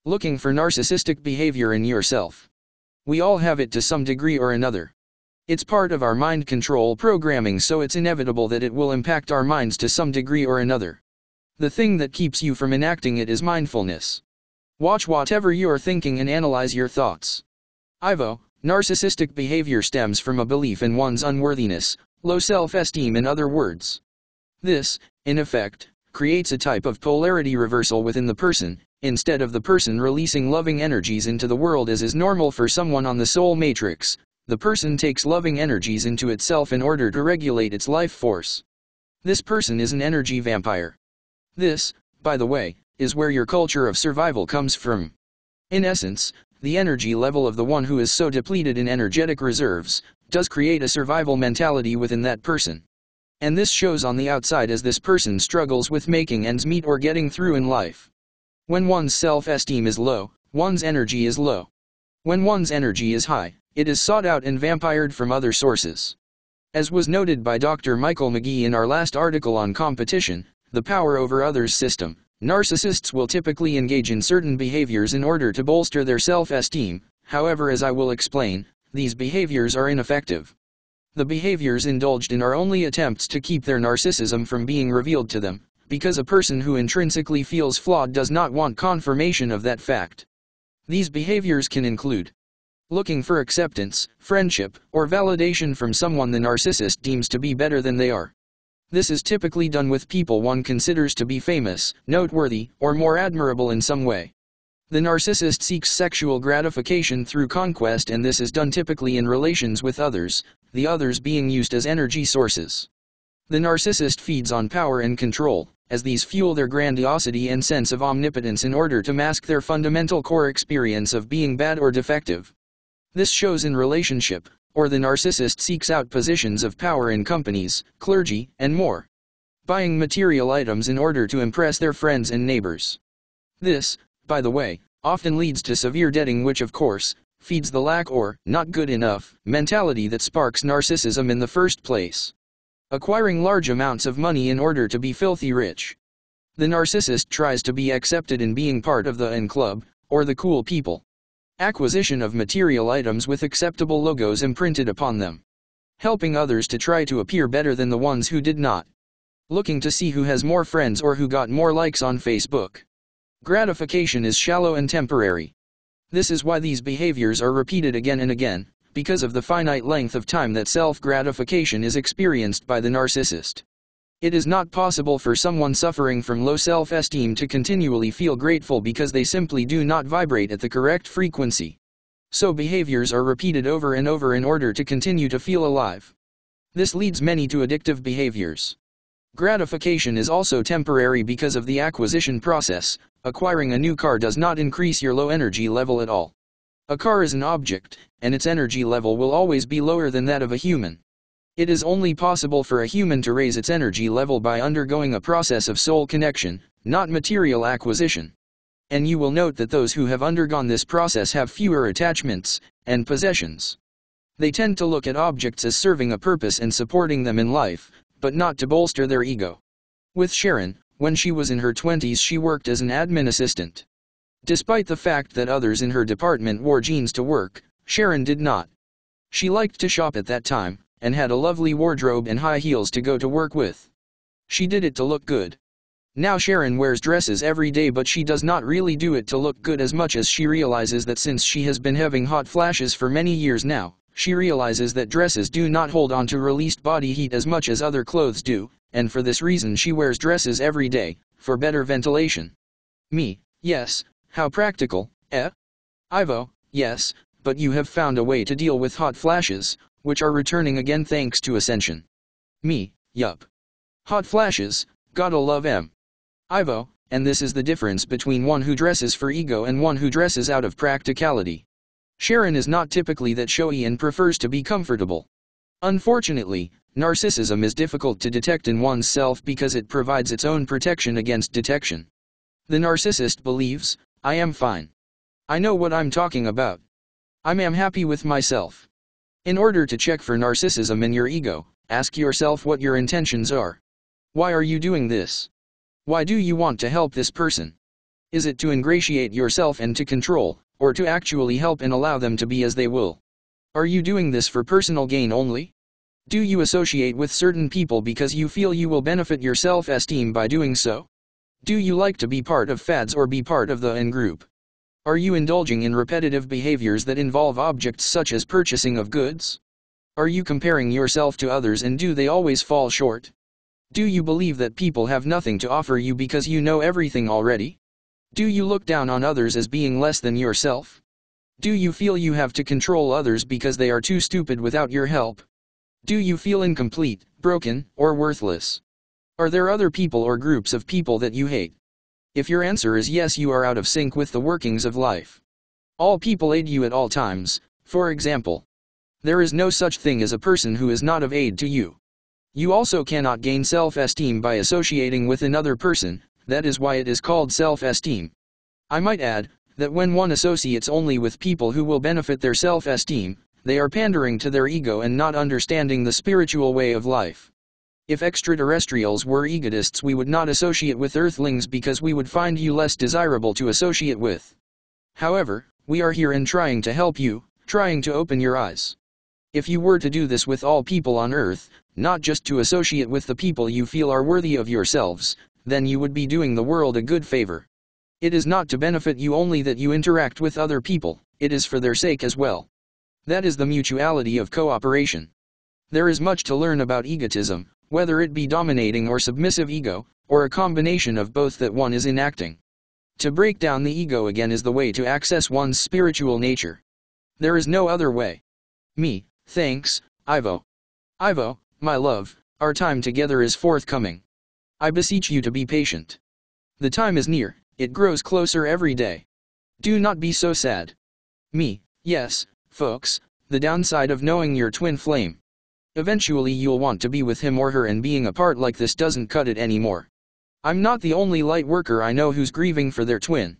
Looking for narcissistic behavior in yourself. We all have it to some degree or another. It's part of our mind control programming, so it's inevitable that it will impact our minds to some degree or another. The thing that keeps you from enacting it is mindfulness. Watch whatever you're thinking and analyze your thoughts. Ivo, narcissistic behavior stems from a belief in one's unworthiness, low self-esteem in other words. This, in effect, creates a type of polarity reversal within the person. Instead of the person releasing loving energies into the world as is normal for someone on the soul matrix, the person takes loving energies into itself in order to regulate its life force. This person is an energy vampire. This, by the way, is where your culture of survival comes from. In essence, the energy level of the one who is so depleted in energetic reserves, does create a survival mentality within that person. And this shows on the outside as this person struggles with making ends meet or getting through in life. When one's self-esteem is low, one's energy is low. When one's energy is high, it is sought out and vampired from other sources. As was noted by Dr. Michael McGee in our last article on competition, the power over others system, narcissists will typically engage in certain behaviors in order to bolster their self-esteem. However, as I will explain, these behaviors are ineffective. The behaviors indulged in are only attempts to keep their narcissism from being revealed to them, because a person who intrinsically feels flawed does not want confirmation of that fact. These behaviors can include looking for acceptance, friendship, or validation from someone the narcissist deems to be better than they are. This is typically done with people one considers to be famous, noteworthy, or more admirable in some way. The narcissist seeks sexual gratification through conquest, and this is done typically in relations with others, the others being used as energy sources. The narcissist feeds on power and control, as these fuel their grandiosity and sense of omnipotence in order to mask their fundamental core experience of being bad or defective. This shows in relationship, or the narcissist seeks out positions of power in companies, clergy, and more. Buying material items in order to impress their friends and neighbors. This, by the way, often leads to severe debting, which of course, feeds the lack or not good enough mentality that sparks narcissism in the first place. Acquiring large amounts of money in order to be filthy rich. The narcissist tries to be accepted in being part of the club, or the cool people. Acquisition of material items with acceptable logos imprinted upon them. Helping others to try to appear better than the ones who did not. Looking to see who has more friends or who got more likes on Facebook. Gratification is shallow and temporary. This is why these behaviors are repeated again and again, because of the finite length of time that self-gratification is experienced by the narcissist. It is not possible for someone suffering from low self-esteem to continually feel grateful because they simply do not vibrate at the correct frequency. So behaviors are repeated over and over in order to continue to feel alive. This leads many to addictive behaviors. Gratification is also temporary because of the acquisition process. Acquiring a new car does not increase your low energy level at all. A car is an object, and its energy level will always be lower than that of a human. It is only possible for a human to raise its energy level by undergoing a process of soul connection, not material acquisition. And you will note that those who have undergone this process have fewer attachments and possessions. They tend to look at objects as serving a purpose and supporting them in life, but not to bolster their ego. With Sharon, when she was in her 20s, she worked as an admin assistant. Despite the fact that others in her department wore jeans to work, Sharon did not. She liked to shop at that time, and had a lovely wardrobe and high heels to go to work with. She did it to look good. Now Sharon wears dresses every day, but she does not really do it to look good as much as she realizes that since she has been having hot flashes for many years now, she realizes that dresses do not hold on to released body heat as much as other clothes do, and for this reason she wears dresses every day, for better ventilation. Me, yes. How practical, eh? Ivo, yes, but you have found a way to deal with hot flashes, which are returning again thanks to Ascension. Me, yup. Hot flashes, gotta love 'em. Ivo, and this is the difference between one who dresses for ego and one who dresses out of practicality. Sharon is not typically that showy and prefers to be comfortable. Unfortunately, narcissism is difficult to detect in one's self because it provides its own protection against detection. The narcissist believes, I am fine. I know what I'm talking about. I am happy with myself. In order to check for narcissism in your ego, ask yourself what your intentions are. Why are you doing this? Why do you want to help this person? Is it to ingratiate yourself and to control, or to actually help and allow them to be as they will? Are you doing this for personal gain only? Do you associate with certain people because you feel you will benefit your self-esteem by doing so? Do you like to be part of fads or be part of the in-group? Are you indulging in repetitive behaviors that involve objects such as purchasing of goods? Are you comparing yourself to others and do they always fall short? Do you believe that people have nothing to offer you because you know everything already? Do you look down on others as being less than yourself? Do you feel you have to control others because they are too stupid without your help? Do you feel incomplete, broken, or worthless? Are there other people or groups of people that you hate? If your answer is yes, you are out of sync with the workings of life. All people aid you at all times. For example, there is no such thing as a person who is not of aid to you. You also cannot gain self-esteem by associating with another person. That is why it is called self-esteem. I might add that when one associates only with people who will benefit their self-esteem, they are pandering to their ego and not understanding the spiritual way of life. If extraterrestrials were egotists, we would not associate with earthlings because we would find you less desirable to associate with. However, we are here and trying to help you, trying to open your eyes. If you were to do this with all people on earth, not just to associate with the people you feel are worthy of yourselves, then you would be doing the world a good favor. It is not to benefit you only that you interact with other people, it is for their sake as well. That is the mutuality of cooperation. There is much to learn about egotism, whether it be dominating or submissive ego, or a combination of both that one is enacting. To break down the ego again is the way to access one's spiritual nature. There is no other way. Thanks, Ivo. Ivo, my love, our time together is forthcoming. I beseech you to be patient. The time is near, it grows closer every day. Do not be so sad. Yes, folks, the downside of knowing your twin flame. Eventually you'll want to be with him or her, and being apart like this doesn't cut it anymore. I'm not the only light worker I know who's grieving for their twin.